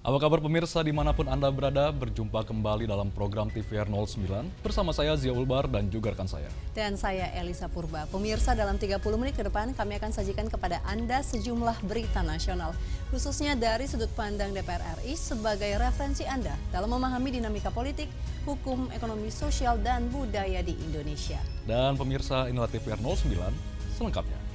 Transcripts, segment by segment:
Apa kabar pemirsa dimanapun Anda berada, berjumpa kembali dalam program TVR 09 bersama saya Zia Ulbar dan juga rekan saya. Dan saya Elisa Purba. Pemirsa, dalam 30 menit ke depan kami akan sajikan kepada Anda sejumlah berita nasional, khususnya dari sudut pandang DPR RI sebagai referensi Anda dalam memahami dinamika politik, hukum, ekonomi, sosial, dan budaya di Indonesia. Dan pemirsa, inilah TVR 09 selengkapnya.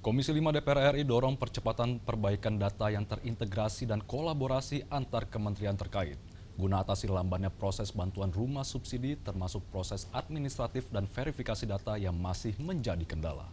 Komisi 5 DPR RI dorong percepatan perbaikan data yang terintegrasi dan kolaborasi antar kementerian terkait guna atasi lambannya proses bantuan rumah subsidi termasuk proses administratif dan verifikasi data yang masih menjadi kendala.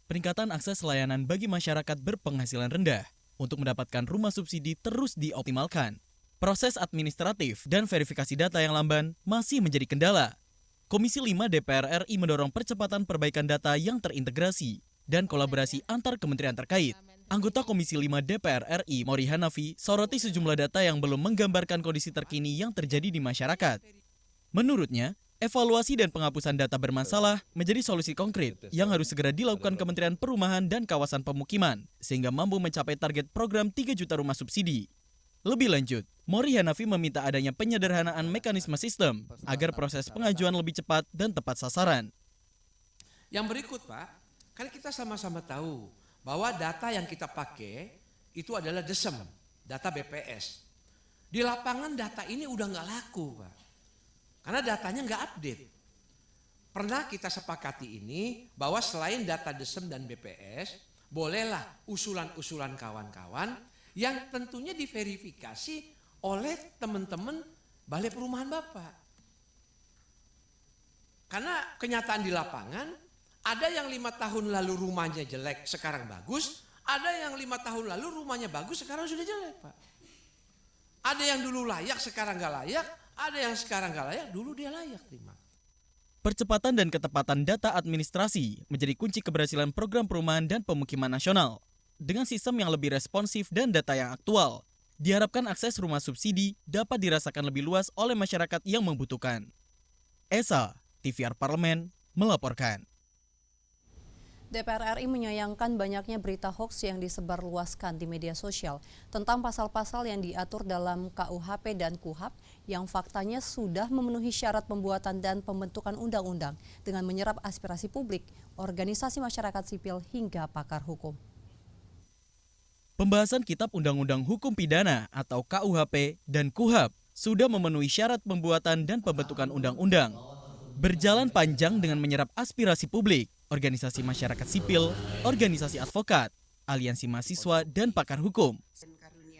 Peningkatan akses layanan bagi masyarakat berpenghasilan rendah untuk mendapatkan rumah subsidi terus dioptimalkan. Proses administratif dan verifikasi data yang lamban masih menjadi kendala. Komisi 5 DPR RI mendorong percepatan perbaikan data yang terintegrasi dan kolaborasi antar kementerian terkait. Anggota Komisi 5 DPR RI, Mori Hanafi, soroti sejumlah data yang belum menggambarkan kondisi terkini yang terjadi di masyarakat. Menurutnya, evaluasi dan penghapusan data bermasalah menjadi solusi konkret yang harus segera dilakukan Kementerian Perumahan dan Kawasan Pemukiman sehingga mampu mencapai target program 3 juta rumah subsidi. Lebih lanjut, Mori Hanafi meminta adanya penyederhanaan mekanisme sistem agar proses pengajuan lebih cepat dan tepat sasaran. Yang berikut Pak, kan kita sama-sama tahu bahwa data yang kita pakai itu adalah DESEM, data BPS. Di lapangan data ini udah nggak laku Pak, karena datanya nggak update. Pernah kita sepakati ini bahwa selain data DESEM dan BPS, bolehlah usulan-usulan kawan-kawan yang tentunya diverifikasi oleh teman-teman Balai Perumahan Bapak. Karena kenyataan di lapangan, ada yang 5 tahun lalu rumahnya jelek, sekarang bagus. Ada yang 5 tahun lalu rumahnya bagus, sekarang sudah jelek Pak. Ada yang dulu layak, sekarang gak layak. Ada yang sekarang gak layak, dulu dia layak. Percepatan dan ketepatan data administrasi menjadi kunci keberhasilan program perumahan dan pemukiman nasional. Dengan sistem yang lebih responsif dan data yang aktual, diharapkan akses rumah subsidi dapat dirasakan lebih luas oleh masyarakat yang membutuhkan. Esa, TVR Parlemen, melaporkan. DPR RI menyayangkan banyaknya berita hoaks yang disebarluaskan di media sosial tentang pasal-pasal yang diatur dalam KUHP dan KUHAP yang faktanya sudah memenuhi syarat pembuatan dan pembentukan undang-undang dengan menyerap aspirasi publik, organisasi masyarakat sipil hingga pakar hukum. Pembahasan Kitab Undang-Undang Hukum Pidana atau KUHP dan KUHAP sudah memenuhi syarat pembuatan dan pembentukan undang-undang. Berjalan panjang dengan menyerap aspirasi publik, organisasi masyarakat sipil, organisasi advokat, aliansi mahasiswa, dan pakar hukum.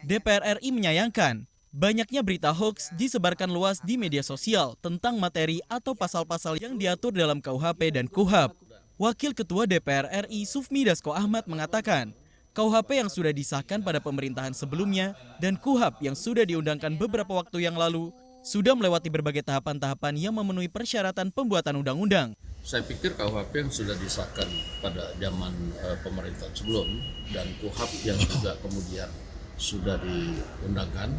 DPR RI menyayangkan banyaknya berita hoaks disebarkan luas di media sosial tentang materi atau pasal-pasal yang diatur dalam KUHP dan KUHAP. Wakil Ketua DPR RI Sufmi Dasko Ahmad mengatakan, KUHP yang sudah disahkan pada pemerintahan sebelumnya dan KUHAP yang sudah diundangkan beberapa waktu yang lalu sudah melewati berbagai tahapan-tahapan yang memenuhi persyaratan pembuatan undang-undang. Saya pikir KUHP yang sudah disahkan pada zaman pemerintahan sebelum dan KUHAP yang juga kemudian sudah diundangkan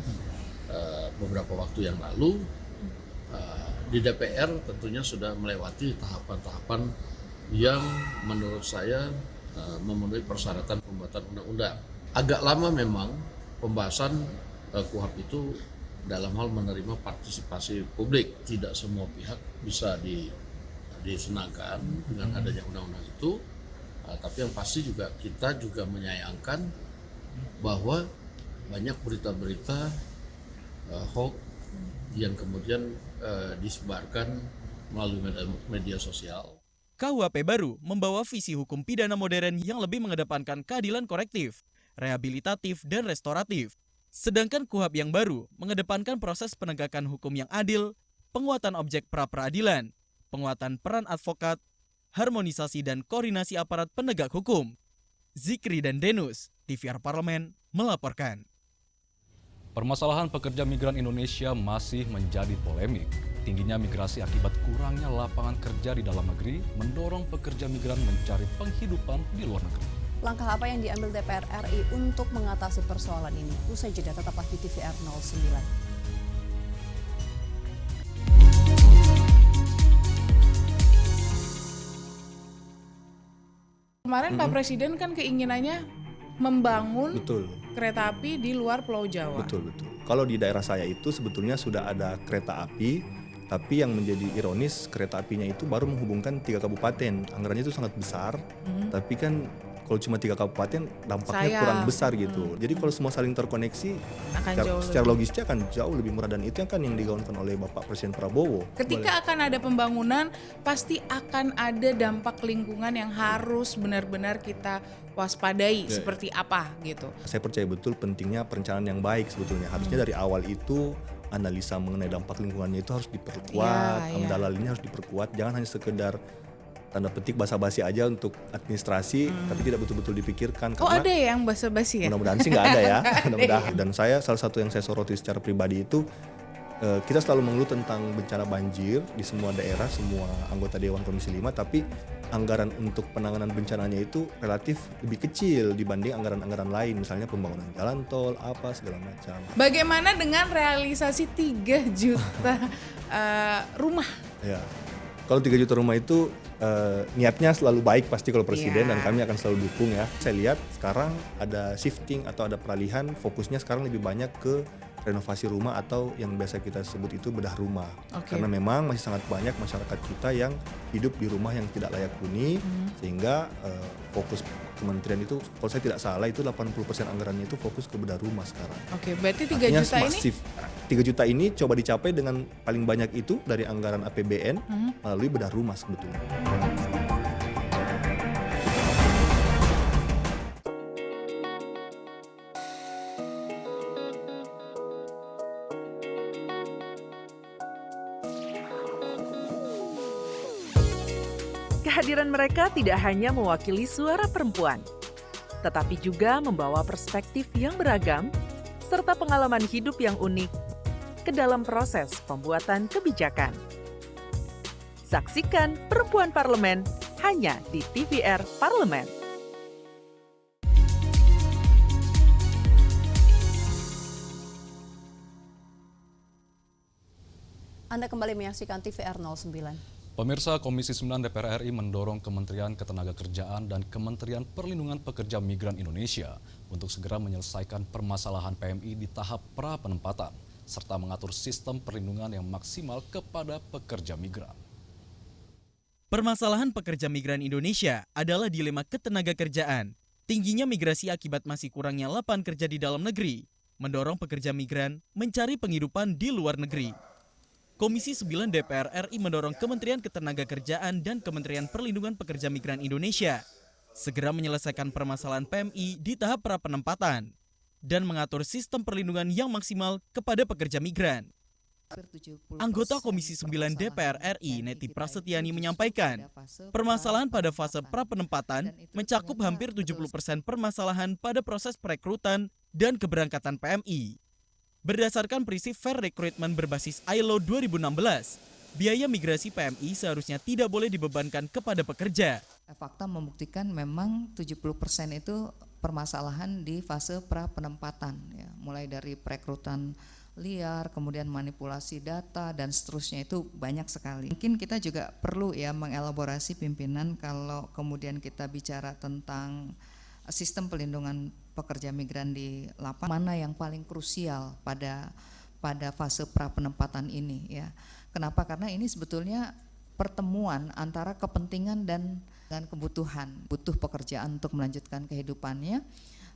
beberapa waktu yang lalu di DPR tentunya sudah melewati tahapan-tahapan yang menurut saya memenuhi persyaratan pembuatan undang-undang. Agak lama memang pembahasan KUHAP itu dalam hal menerima partisipasi publik. Tidak semua pihak bisa disenangkan dengan adanya undang-undang itu. Tapi yang pasti juga kita juga menyayangkan bahwa banyak berita-berita hoax yang kemudian disebarkan melalui media sosial. KUHP baru membawa visi hukum pidana modern yang lebih mengedepankan keadilan korektif, rehabilitatif, dan restoratif. Sedangkan KUHAP yang baru mengedepankan proses penegakan hukum yang adil, penguatan objek pra-peradilan, penguatan peran advokat, harmonisasi dan koordinasi aparat penegak hukum. Zikri dan Denus, TVR Parlemen, melaporkan. Permasalahan pekerja migran Indonesia masih menjadi polemik. Tingginya migrasi akibat kurangnya lapangan kerja di dalam negeri mendorong pekerja migran mencari penghidupan di luar negeri. Langkah apa yang diambil DPR RI untuk mengatasi persoalan ini? Usai jeda tetaplah di TVR 09. kemarin Pak Presiden kan keinginannya membangun Betul, kereta api di luar Pulau Jawa. betul. Kalau di daerah saya itu sebetulnya sudah ada kereta api, tapi yang menjadi ironis kereta apinya itu baru menghubungkan 3 kabupaten. Anggarannya itu sangat besar, tapi kan kalau cuma 3 kabupaten dampaknya Sayang. kurang besar gitu. Jadi kalau semua saling terkoneksi, Akan secara logistik akan jauh lebih murah, dan itu yang digaungkan oleh Bapak Presiden Prabowo. Ketika akan ada pembangunan, pasti akan ada dampak lingkungan yang harus benar-benar kita waspadai. Seperti apa gitu. Saya percaya betul pentingnya perencanaan yang baik sebetulnya. Harusnya dari awal itu analisa mengenai dampak lingkungannya itu harus diperkuat, amdal ini harus diperkuat. Jangan hanya sekedar tanda petik basa-basi aja untuk administrasi, tapi tidak betul-betul dipikirkan. Oh, Karena ada yang basa-basi ya? mudah-mudahan sih nggak ada ya. Mudah-mudahan. Dan salah satu yang saya soroti secara pribadi itu, kita selalu mengeluh tentang bencana banjir di semua daerah, semua anggota Dewan Komisi 5, tapi anggaran untuk penanganan bencananya itu relatif lebih kecil dibanding anggaran-anggaran lain, misalnya pembangunan jalan tol, apa segala macam. Bagaimana dengan realisasi 3 juta rumah? Ya. Kalau 3 juta rumah itu niatnya selalu baik pasti kalau presiden, dan kami akan selalu dukung ya. Saya lihat sekarang ada shifting atau ada peralihan, fokusnya sekarang lebih banyak ke renovasi rumah atau yang biasa kita sebut itu bedah rumah. Karena memang masih sangat banyak masyarakat kita yang hidup di rumah yang tidak layak huni, sehingga fokus kementerian itu, kalau saya tidak salah itu 80% anggarannya itu fokus ke bedah rumah sekarang. Oke, berarti 3 Artinya juta ini masif. 3 juta ini coba dicapai dengan paling banyak itu dari anggaran APBN melalui bedah rumah sebetulnya. Kehadiran mereka tidak hanya mewakili suara perempuan, tetapi juga membawa perspektif yang beragam serta pengalaman hidup yang unik ke dalam proses pembuatan kebijakan. Saksikan Perempuan Parlemen hanya di TVR Parlemen. Anda kembali menyaksikan TVR 09. Pemirsa, Komisi 9 DPR RI mendorong Kementerian Ketenagakerjaan dan Kementerian Perlindungan Pekerja Migran Indonesia untuk segera menyelesaikan permasalahan PMI di tahap pra-penempatan, serta mengatur sistem perlindungan yang maksimal kepada pekerja migran. Permasalahan pekerja migran Indonesia adalah dilema ketenagakerjaan. Tingginya migrasi akibat masih kurangnya lapangan kerja di dalam negeri, mendorong pekerja migran mencari penghidupan di luar negeri. Komisi 9 DPR RI mendorong Kementerian Ketenagakerjaan dan Kementerian Perlindungan Pekerja Migran Indonesia segera menyelesaikan permasalahan PMI di tahap pra-penempatan dan mengatur sistem perlindungan yang maksimal kepada pekerja migran. Anggota Komisi 9 DPR RI, Neti Prasetyani menyampaikan, permasalahan pada fase pra-penempatan mencakup hampir 70% permasalahan pada proses perekrutan dan keberangkatan PMI. Berdasarkan prinsip fair recruitment berbasis ILO 2016, biaya migrasi PMI seharusnya tidak boleh dibebankan kepada pekerja. Fakta membuktikan memang 70% itu permasalahan di fase pra-penempatan, ya, mulai dari perekrutan liar, kemudian manipulasi data, dan seterusnya, itu banyak sekali. Mungkin kita juga perlu ya mengelaborasi pimpinan kalau kemudian kita bicara tentang sistem pelindungan pekerja migran di lapangan, mana yang paling krusial pada fase pra-penempatan ini ya. Kenapa? Karena ini sebetulnya pertemuan antara kepentingan dan kebutuhan, butuh pekerjaan untuk melanjutkan kehidupannya.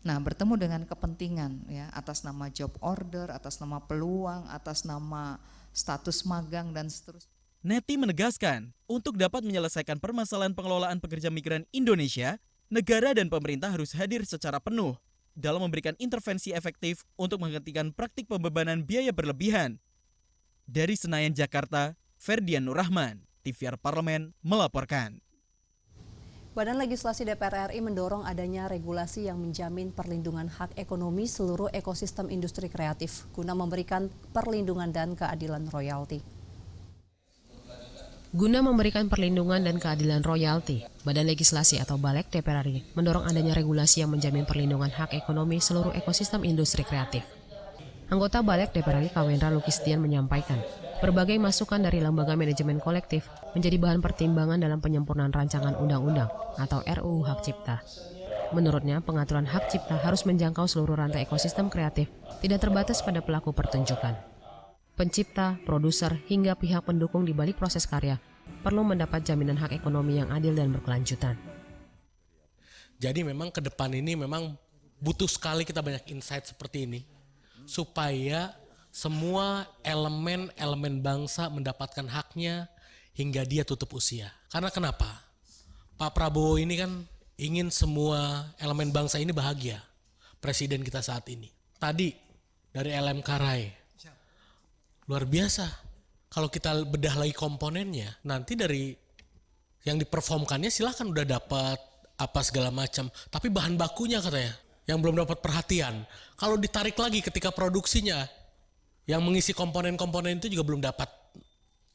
Nah, bertemu dengan kepentingan ya, atas nama job order, atas nama peluang, atas nama status magang dan seterusnya. Neti menegaskan, untuk dapat menyelesaikan permasalahan pengelolaan pekerja migran Indonesia, negara dan pemerintah harus hadir secara penuh dalam memberikan intervensi efektif untuk menghentikan praktik pembebanan biaya berlebihan. Dari Senayan, Jakarta, Ferdian Nurrahman, TVR Parlemen melaporkan. Badan Legislasi DPR RI mendorong adanya regulasi yang menjamin perlindungan hak ekonomi seluruh ekosistem industri kreatif guna memberikan perlindungan dan keadilan royalti. Guna memberikan perlindungan dan keadilan royalti, Badan Legislasi atau BALEK DPR RI mendorong adanya regulasi yang menjamin perlindungan hak ekonomi seluruh ekosistem industri kreatif. Anggota Balik DPR RI Kawendra Lukistian menyampaikan, berbagai masukan dari lembaga manajemen kolektif menjadi bahan pertimbangan dalam penyempurnaan rancangan undang-undang atau RUU Hak Cipta. Menurutnya, pengaturan hak cipta harus menjangkau seluruh rantai ekosistem kreatif, tidak terbatas pada pelaku pertunjukan. Pencipta, produser, hingga pihak pendukung di balik proses karya perlu mendapat jaminan hak ekonomi yang adil dan berkelanjutan. Jadi memang ke depan ini memang butuh sekali kita banyak insight seperti ini, supaya semua elemen bangsa mendapatkan haknya hingga dia tutup usia. Karena kenapa? Pak Prabowo ini kan ingin semua elemen bangsa ini bahagia. Presiden kita saat ini. Tadi dari LMK Rai. Luar biasa. Kalau kita bedah lagi komponennya, nanti dari yang diperformkannya silahkan udah dapat apa segala macam. Tapi bahan bakunya katanya yang belum dapat perhatian. Kalau ditarik lagi ketika produksinya, yang mengisi komponen-komponen itu juga belum dapat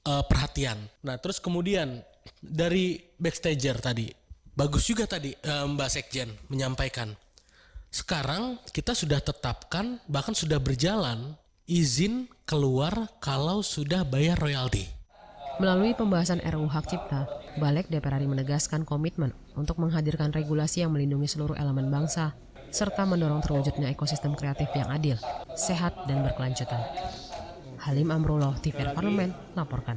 perhatian. Nah terus kemudian dari backstager tadi, bagus juga tadi Mbak Sekjen menyampaikan. Sekarang kita sudah tetapkan, bahkan sudah berjalan, izin keluar kalau sudah bayar royalti. Melalui pembahasan RUU Hak Cipta, Balik DPR RI menegaskan komitmen untuk menghadirkan regulasi yang melindungi seluruh elemen bangsa, serta mendorong terwujudnya ekosistem kreatif yang adil, sehat, dan berkelanjutan. Halim Amrullah, TVR Parlemen, laporkan.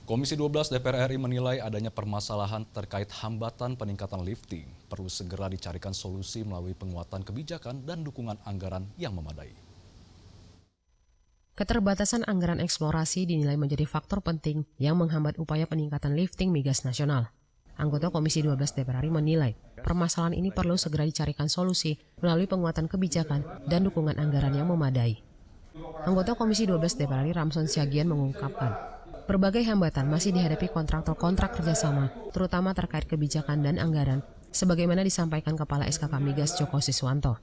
Komisi 12 DPR RI menilai adanya permasalahan terkait hambatan peningkatan lifting perlu segera dicarikan solusi melalui penguatan kebijakan dan dukungan anggaran yang memadai. Keterbatasan anggaran eksplorasi dinilai menjadi faktor penting yang menghambat upaya peningkatan lifting migas nasional. Anggota Komisi 12 DPR RI menilai permasalahan ini perlu segera dicarikan solusi melalui penguatan kebijakan dan dukungan anggaran yang memadai. Anggota Komisi 12 DPR RI Ramson Siagian mengungkapkan, berbagai hambatan masih dihadapi kontraktor kontrak kerjasama, terutama terkait kebijakan dan anggaran, sebagaimana disampaikan Kepala SKK Migas Joko Siswanto.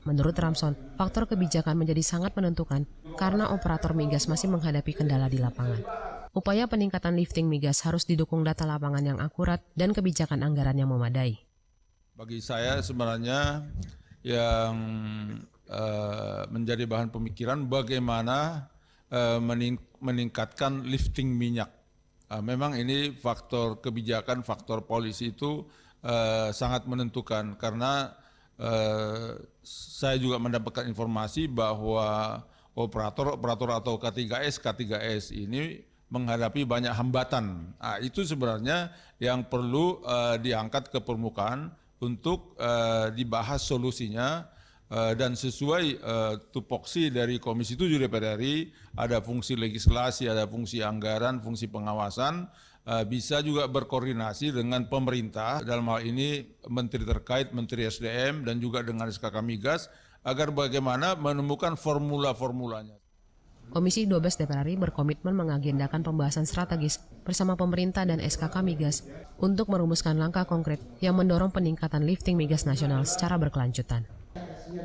Menurut Ramson, faktor kebijakan menjadi sangat menentukan karena operator migas masih menghadapi kendala di lapangan. Upaya peningkatan lifting migas harus didukung data lapangan yang akurat dan kebijakan anggaran yang memadai. Bagi saya sebenarnya yang menjadi bahan pemikiran bagaimana meningkatkan lifting minyak. Memang ini faktor kebijakan, faktor polisi itu sangat menentukan karena saya juga mendapatkan informasi bahwa operator atau K3S ini menghadapi banyak hambatan. Itu sebenarnya yang perlu diangkat ke permukaan untuk dibahas solusinya. Dan sesuai tupoksi dari Komisi 7 DPR RI, ada fungsi legislasi, ada fungsi anggaran, fungsi pengawasan, bisa juga berkoordinasi dengan pemerintah, dalam hal ini menteri terkait, Menteri SDM, dan juga dengan SKK Migas, agar bagaimana menemukan formula-formulanya. Komisi 12 DPR RI berkomitmen mengagendakan pembahasan strategis bersama pemerintah dan SKK Migas untuk merumuskan langkah konkret yang mendorong peningkatan lifting migas nasional secara berkelanjutan.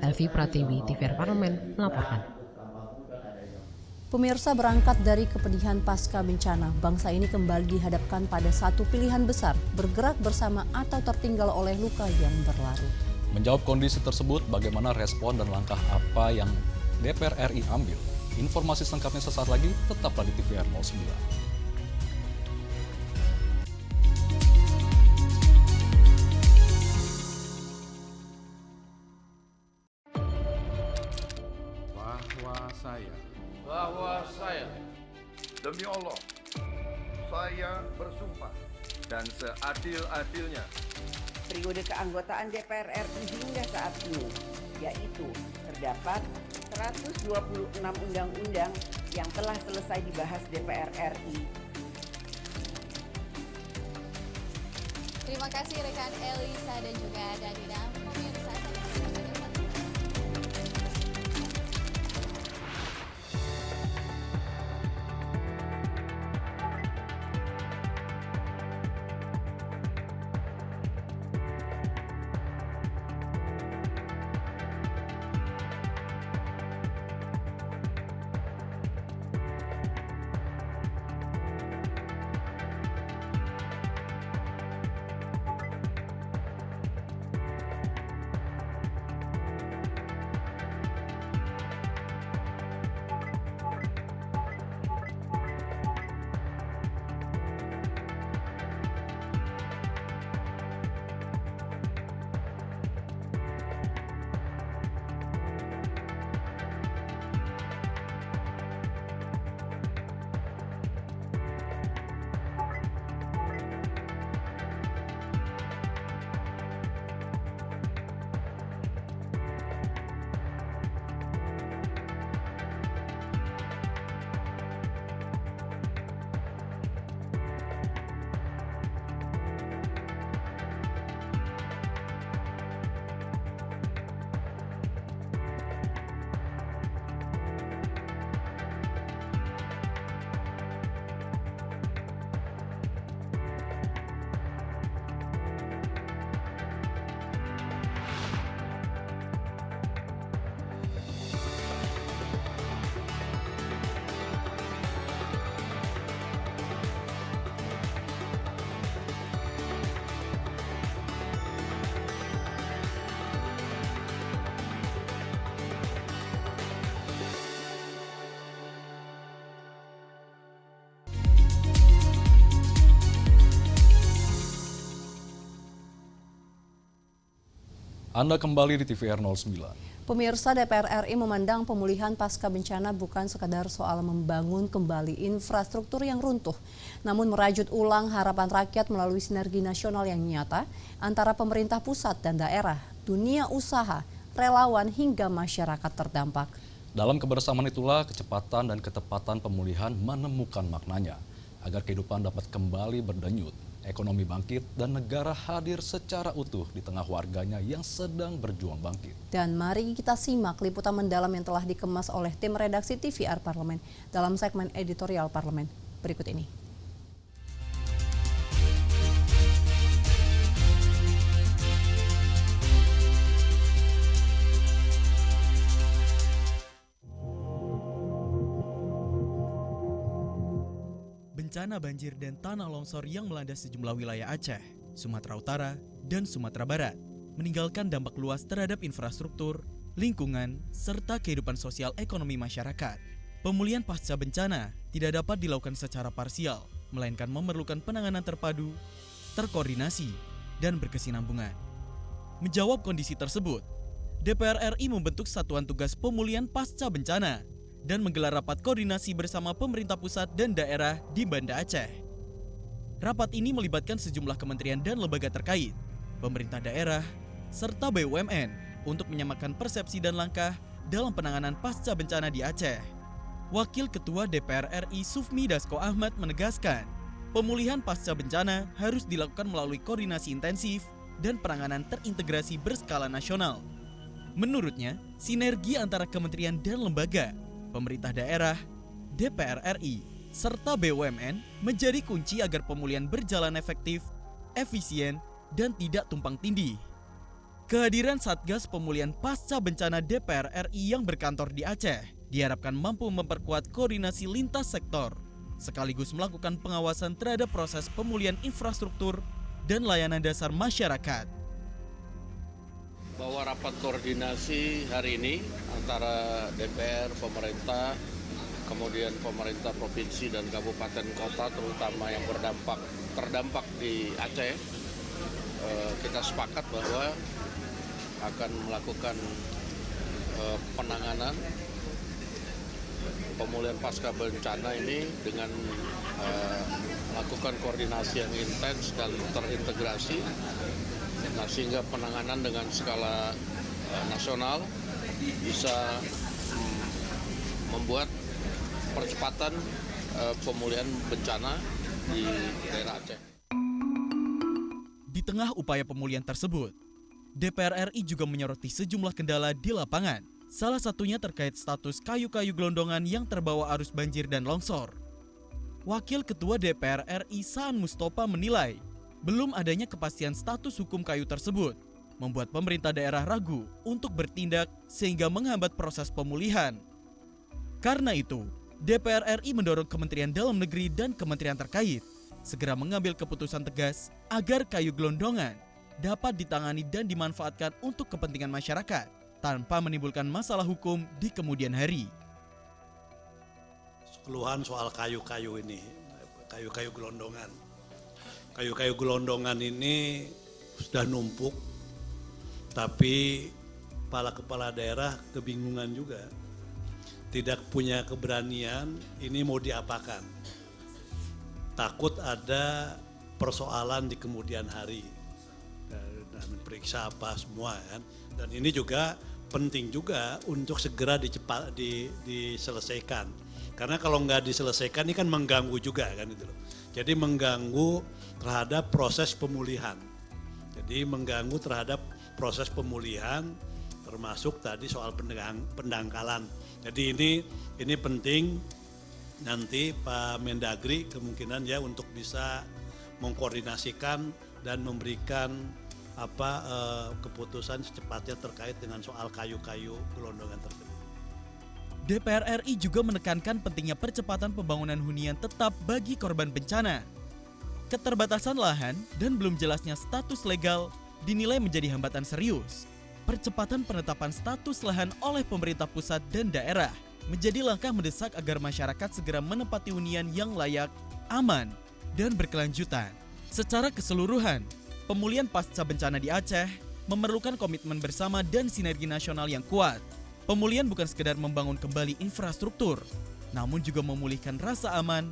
Elvi Pratiwi, TVR Parlemen, melaporkan. Pemirsa, berangkat dari kepedihan pasca bencana, bangsa ini kembali dihadapkan pada satu pilihan besar, bergerak bersama atau tertinggal oleh luka yang berlarut. Menjawab kondisi tersebut, bagaimana respon dan langkah apa yang DPR RI ambil? Informasi selengkapnya sesaat lagi, tetaplah di TVR 09. Bahwa saya demi Allah saya bersumpah dan seadil-adilnya periode keanggotaan DPR RI hingga saat ini, yaitu terdapat 126 undang-undang yang telah selesai dibahas DPR RI. Terima kasih rekan Elisa dan juga Danina. Pemirsa, Anda kembali di TVR 09. Pemirsa, DPR RI memandang pemulihan pasca bencana bukan sekadar soal membangun kembali infrastruktur yang runtuh, namun merajut ulang harapan rakyat melalui sinergi nasional yang nyata antara pemerintah pusat dan daerah, dunia usaha, relawan hingga masyarakat terdampak. Dalam kebersamaan itulah kecepatan dan ketepatan pemulihan menemukan maknanya, agar kehidupan dapat kembali berdenyut, ekonomi bangkit, dan negara hadir secara utuh di tengah warganya yang sedang berjuang bangkit. Dan mari kita simak liputan mendalam yang telah dikemas oleh tim redaksi TVR Parlemen dalam segmen editorial Parlemen berikut ini. Bencana banjir dan tanah longsor yang melanda sejumlah wilayah Aceh, Sumatera Utara, dan Sumatera Barat meninggalkan dampak luas terhadap infrastruktur, lingkungan, serta kehidupan sosial ekonomi masyarakat. Pemulihan pasca bencana tidak dapat dilakukan secara parsial, melainkan memerlukan penanganan terpadu, terkoordinasi, dan berkesinambungan. Menjawab kondisi tersebut, DPR RI membentuk Satuan Tugas Pemulihan Pasca Bencana dan menggelar rapat koordinasi bersama pemerintah pusat dan daerah di Banda Aceh. Rapat ini melibatkan sejumlah kementerian dan lembaga terkait, pemerintah daerah, serta BUMN untuk menyamakan persepsi dan langkah dalam penanganan pasca bencana di Aceh. Wakil Ketua DPR RI Sufmi Dasko Ahmad menegaskan, pemulihan pasca bencana harus dilakukan melalui koordinasi intensif dan penanganan terintegrasi berskala nasional. Menurutnya, sinergi antara kementerian dan lembaga, pemerintah daerah, DPR RI, serta BUMN menjadi kunci agar pemulihan berjalan efektif, efisien, dan tidak tumpang tindih. Kehadiran Satgas Pemulihan Pasca Bencana DPR RI yang berkantor di Aceh diharapkan mampu memperkuat koordinasi lintas sektor, sekaligus melakukan pengawasan terhadap proses pemulihan infrastruktur dan layanan dasar masyarakat. Bahwa rapat koordinasi hari ini antara DPR, pemerintah, kemudian pemerintah provinsi dan kabupaten kota terutama yang terdampak di Aceh, kita sepakat bahwa akan melakukan penanganan pemulihan pasca bencana ini dengan melakukan koordinasi yang intens dan terintegrasi. Nah, sehingga penanganan dengan skala nasional bisa membuat percepatan pemulihan bencana di daerah Aceh. Di tengah upaya pemulihan tersebut, DPR RI juga menyoroti sejumlah kendala di lapangan. Salah satunya terkait status kayu-kayu gelondongan yang terbawa arus banjir dan longsor. Wakil Ketua DPR RI Saan Mustopa menilai, belum adanya kepastian status hukum kayu tersebut membuat pemerintah daerah ragu untuk bertindak sehingga menghambat proses pemulihan. Karena itu, DPR RI mendorong Kementerian Dalam Negeri dan kementerian terkait segera mengambil keputusan tegas agar kayu gelondongan dapat ditangani dan dimanfaatkan untuk kepentingan masyarakat tanpa menimbulkan masalah hukum di kemudian hari. Keluhan soal kayu-kayu ini, kayu-kayu gelondongan. Kayu-kayu gelondongan ini sudah numpuk, tapi kepala daerah kebingungan juga. Tidak punya keberanian, ini mau diapakan. Takut ada persoalan di kemudian hari. Dan periksa apa semua kan. Dan ini juga penting juga untuk segera diselesaikan. Karena kalau nggak diselesaikan ini kan mengganggu juga kan itu loh. Jadi mengganggu terhadap proses pemulihan. Jadi mengganggu terhadap proses pemulihan termasuk tadi soal pendangkalan. Jadi ini penting nanti Pak Mendagri kemungkinan ya untuk bisa mengkoordinasikan dan memberikan keputusan secepatnya terkait dengan soal kayu-kayu gelondongan tersebut. DPR RI juga menekankan pentingnya percepatan pembangunan hunian tetap bagi korban bencana. Keterbatasan lahan dan belum jelasnya status legal dinilai menjadi hambatan serius. Percepatan penetapan status lahan oleh pemerintah pusat dan daerah menjadi langkah mendesak agar masyarakat segera menempati hunian yang layak, aman, dan berkelanjutan. Secara keseluruhan, pemulihan pasca bencana di Aceh memerlukan komitmen bersama dan sinergi nasional yang kuat. Pemulihan bukan sekedar membangun kembali infrastruktur, namun juga memulihkan rasa aman,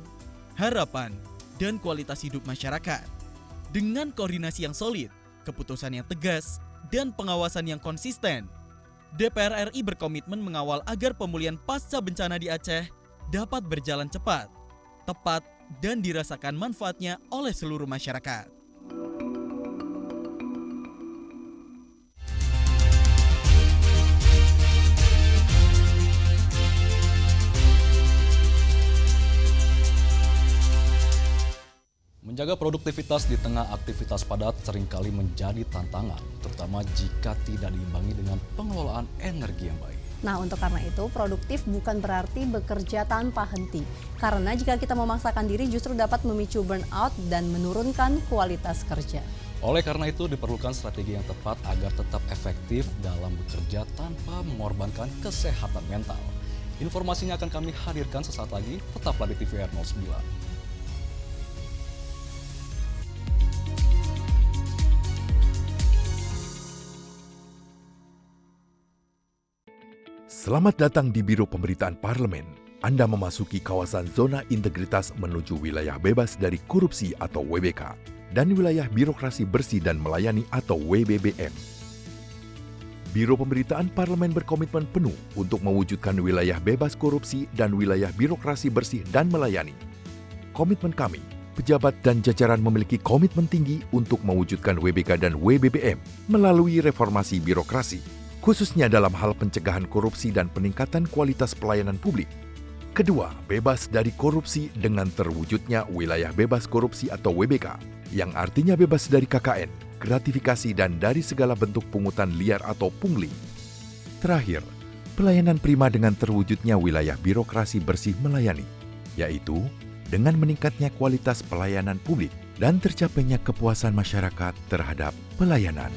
harapan, dan kualitas hidup masyarakat. Dengan koordinasi yang solid, keputusan yang tegas, dan pengawasan yang konsisten, DPR RI berkomitmen mengawal agar pemulihan pasca bencana di Aceh dapat berjalan cepat, tepat, dan dirasakan manfaatnya oleh seluruh masyarakat. Menjaga produktivitas di tengah aktivitas padat seringkali menjadi tantangan, terutama jika tidak diimbangi dengan pengelolaan energi yang baik. Nah, untuk karena itu, produktif bukan berarti bekerja tanpa henti. Karena jika kita memaksakan diri justru dapat memicu burnout dan menurunkan kualitas kerja. Oleh karena itu, diperlukan strategi yang tepat agar tetap efektif dalam bekerja tanpa mengorbankan kesehatan mental. Informasinya akan kami hadirkan sesaat lagi, tetaplah di TVR 09. Selamat datang di Biro Pemberitaan Parlemen. Anda memasuki kawasan zona integritas menuju wilayah bebas dari korupsi atau WBK dan wilayah birokrasi bersih dan melayani atau WBBM. Biro Pemberitaan Parlemen berkomitmen penuh untuk mewujudkan wilayah bebas korupsi dan wilayah birokrasi bersih dan melayani. Komitmen kami, pejabat dan jajaran memiliki komitmen tinggi untuk mewujudkan WBK dan WBBM melalui reformasi birokrasi, khususnya dalam hal pencegahan korupsi dan peningkatan kualitas pelayanan publik. Kedua, bebas dari korupsi dengan terwujudnya wilayah bebas korupsi atau WBK, yang artinya bebas dari KKN, gratifikasi dan dari segala bentuk pungutan liar atau pungli. Terakhir, pelayanan prima dengan terwujudnya wilayah birokrasi bersih melayani, yaitu dengan meningkatnya kualitas pelayanan publik dan tercapainya kepuasan masyarakat terhadap pelayanan.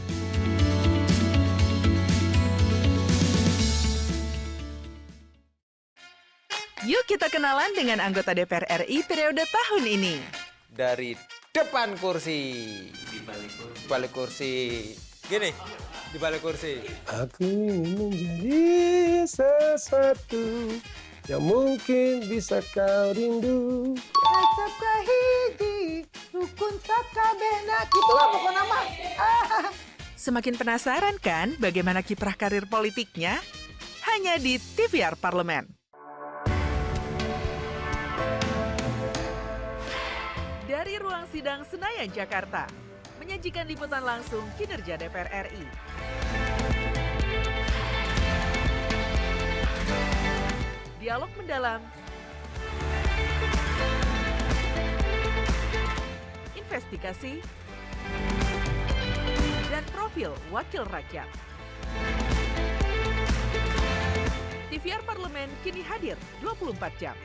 Yuk kita kenalan dengan anggota DPR RI periode tahun ini. Dari depan kursi. Di balik kursi. Gini, di balik kursi. Aku ingin menjadi sesuatu yang mungkin bisa kau rindu. Acap kahiji, rukun sakabehna. Gitulah pokoknya mah. Semakin penasaran kan bagaimana kiprah karir politiknya? Hanya di TVR Parlemen. Dari ruang sidang Senayan, Jakarta, menyajikan liputan langsung kinerja DPR RI. Dialog mendalam, investigasi, dan profil wakil rakyat. TVR Parlemen kini hadir 24 jam.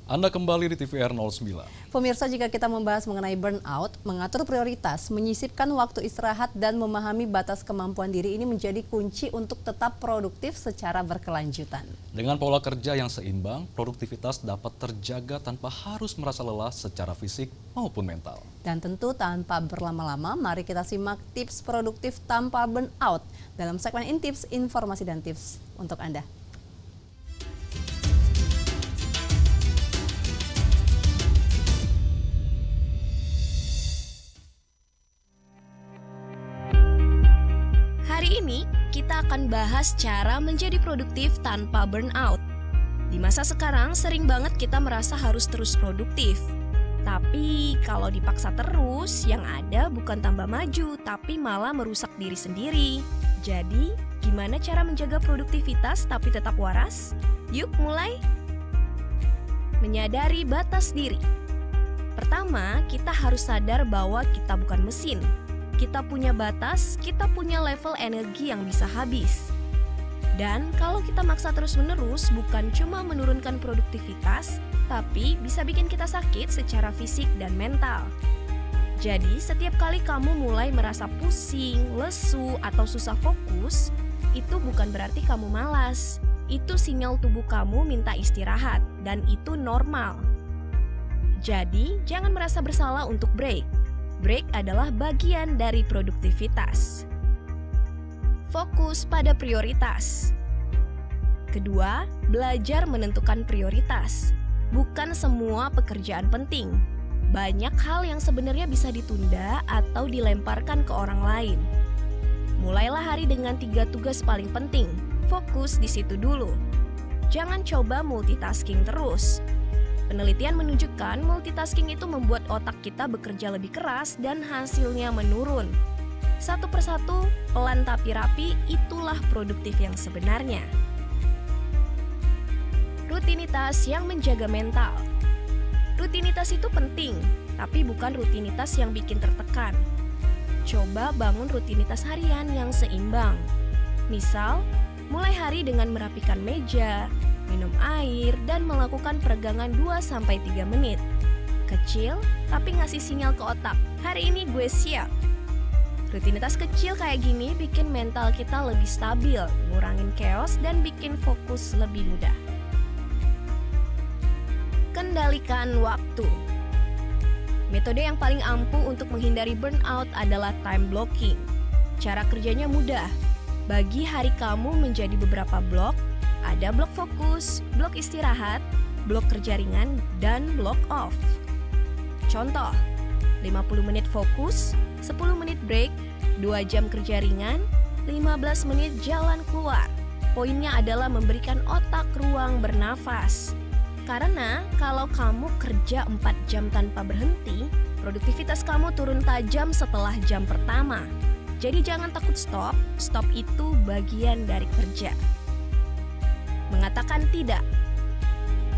Anda kembali di TVR 09. Pemirsa, jika kita membahas mengenai burnout, mengatur prioritas, menyisipkan waktu istirahat, dan memahami batas kemampuan diri ini menjadi kunci untuk tetap produktif secara berkelanjutan. Dengan pola kerja yang seimbang, produktivitas dapat terjaga tanpa harus merasa lelah secara fisik maupun mental. Dan tentu tanpa berlama-lama, mari kita simak tips produktif tanpa burnout dalam segmen Intips, informasi dan tips untuk Anda. Hari ini kita akan bahas cara menjadi produktif tanpa burnout. Di masa sekarang sering banget kita merasa harus terus produktif. Tapi kalau dipaksa terus, yang ada bukan tambah maju, tapi malah merusak diri sendiri. Jadi, gimana cara menjaga produktivitas tapi tetap waras? Yuk mulai! Menyadari batas diri. Pertama, kita harus sadar bahwa kita bukan mesin. Kita punya batas, kita punya level energi yang bisa habis. Dan kalau kita maksa terus-menerus, bukan cuma menurunkan produktivitas, tapi bisa bikin kita sakit secara fisik dan mental. Jadi, setiap kali kamu mulai merasa pusing, lesu, atau susah fokus, itu bukan berarti kamu malas. itu sinyal tubuh kamu minta istirahat dan itu normal. Jadi, jangan merasa bersalah untuk break. Break adalah bagian dari produktivitas. Fokus pada prioritas. Kedua, belajar menentukan prioritas. Bukan semua pekerjaan penting. Banyak hal yang sebenarnya bisa ditunda atau dilemparkan ke orang lain. Mulailah hari dengan 3 tugas paling penting. Fokus di situ dulu. Jangan coba multitasking terus. Penelitian menunjukkan multitasking itu membuat otak kita bekerja lebih keras dan hasilnya menurun. Satu persatu, pelan tapi rapi, itulah produktif yang sebenarnya. Rutinitas yang menjaga mental. Rutinitas itu penting, tapi bukan rutinitas yang bikin tertekan. Coba bangun rutinitas harian yang seimbang. Misal, mulai hari dengan merapikan meja, minum air, dan melakukan peregangan 2-3 menit. Kecil, tapi ngasih sinyal ke otak, hari ini gue siap. Rutinitas kecil kayak gini bikin mental kita lebih stabil, ngurangin chaos, dan bikin fokus lebih mudah. Kendalikan waktu. Metode yang paling ampuh untuk menghindari burnout adalah time blocking. Cara kerjanya mudah. Bagi hari kamu menjadi beberapa blok, ada blok fokus, blok istirahat, blok kerja ringan, dan blok off. Contoh, 50 menit fokus, 10 menit break, 2 jam kerja ringan, 15 menit jalan keluar. Poinnya adalah memberikan otak ruang bernafas. Karena kalau kamu kerja 4 jam tanpa berhenti, produktivitas kamu turun tajam setelah jam pertama. Jadi jangan takut stop, stop itu bagian dari kerja. Mengatakan tidak.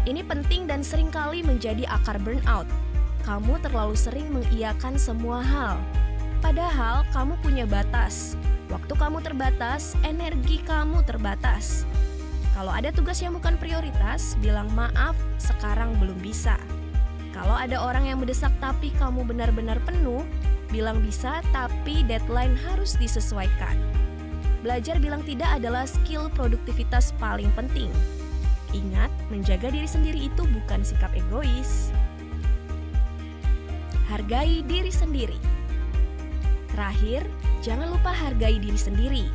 Ini penting dan seringkali menjadi akar burnout. Kamu terlalu sering mengiyakan semua hal. Padahal kamu punya batas. Waktu kamu terbatas, energi kamu terbatas. Kalau ada tugas yang bukan prioritas, bilang maaf, sekarang belum bisa. Kalau ada orang yang mendesak tapi kamu benar-benar penuh, bilang bisa tapi deadline harus disesuaikan. Belajar bilang tidak adalah skill produktivitas paling penting. Ingat, menjaga diri sendiri itu bukan sikap egois. Hargai diri sendiri. Terakhir, jangan lupa hargai diri sendiri.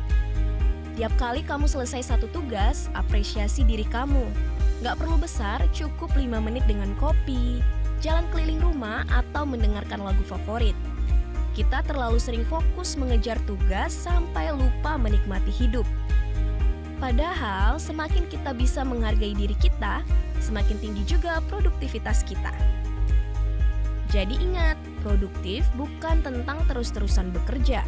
Tiap kali kamu selesai satu tugas, apresiasi diri kamu. Gak perlu besar, cukup 5 menit dengan kopi, jalan keliling rumah, atau mendengarkan lagu favorit. Kita terlalu sering fokus mengejar tugas sampai lupa menikmati hidup. Padahal, semakin kita bisa menghargai diri kita, semakin tinggi juga produktivitas kita. Jadi ingat, produktif bukan tentang terus-terusan bekerja.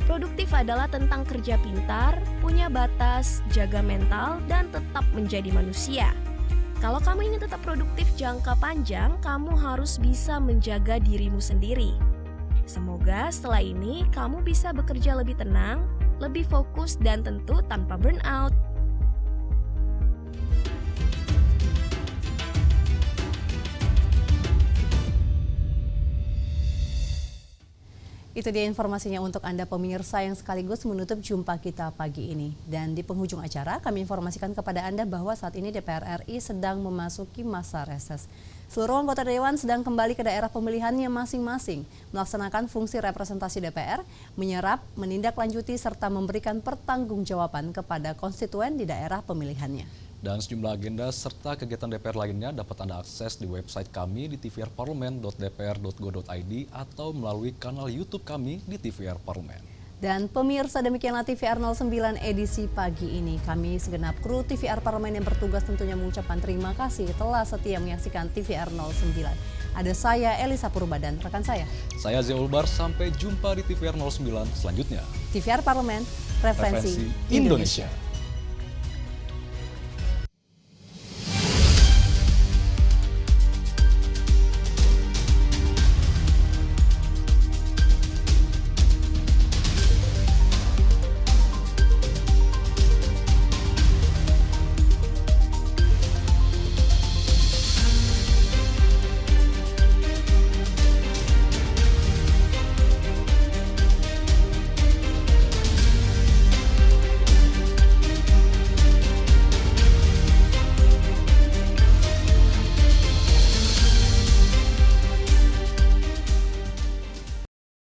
Produktif adalah tentang kerja pintar, punya batas, jaga mental, dan tetap menjadi manusia. Kalau kamu ingin tetap produktif jangka panjang, kamu harus bisa menjaga dirimu sendiri. Semoga setelah ini kamu bisa bekerja lebih tenang, lebih fokus, dan tentu tanpa burnout. Itu dia informasinya untuk Anda pemirsa yang sekaligus menutup jumpa kita pagi ini. Dan di penghujung acara kami informasikan kepada Anda bahwa saat ini DPR RI sedang memasuki masa reses. Seluruh anggota Dewan sedang kembali ke daerah pemilihannya masing-masing, melaksanakan fungsi representasi DPR, menyerap, menindaklanjuti, serta memberikan pertanggungjawaban kepada konstituen di daerah pemilihannya. Dan sejumlah agenda serta kegiatan DPR lainnya dapat Anda akses di website kami di tvrparlemen.dpr.go.id atau melalui kanal YouTube kami di TVR Parlemen. Dan pemirsa, demikianlah TVR 09 edisi pagi ini. Kami segenap kru TVR Parlemen yang bertugas tentunya mengucapkan terima kasih telah setia menyaksikan TVR 09. Ada saya Elisa Purba dan rekan saya Ziaul Bar. Sampai jumpa di TVR 09 selanjutnya. TVR Parlemen, referensi Indonesia.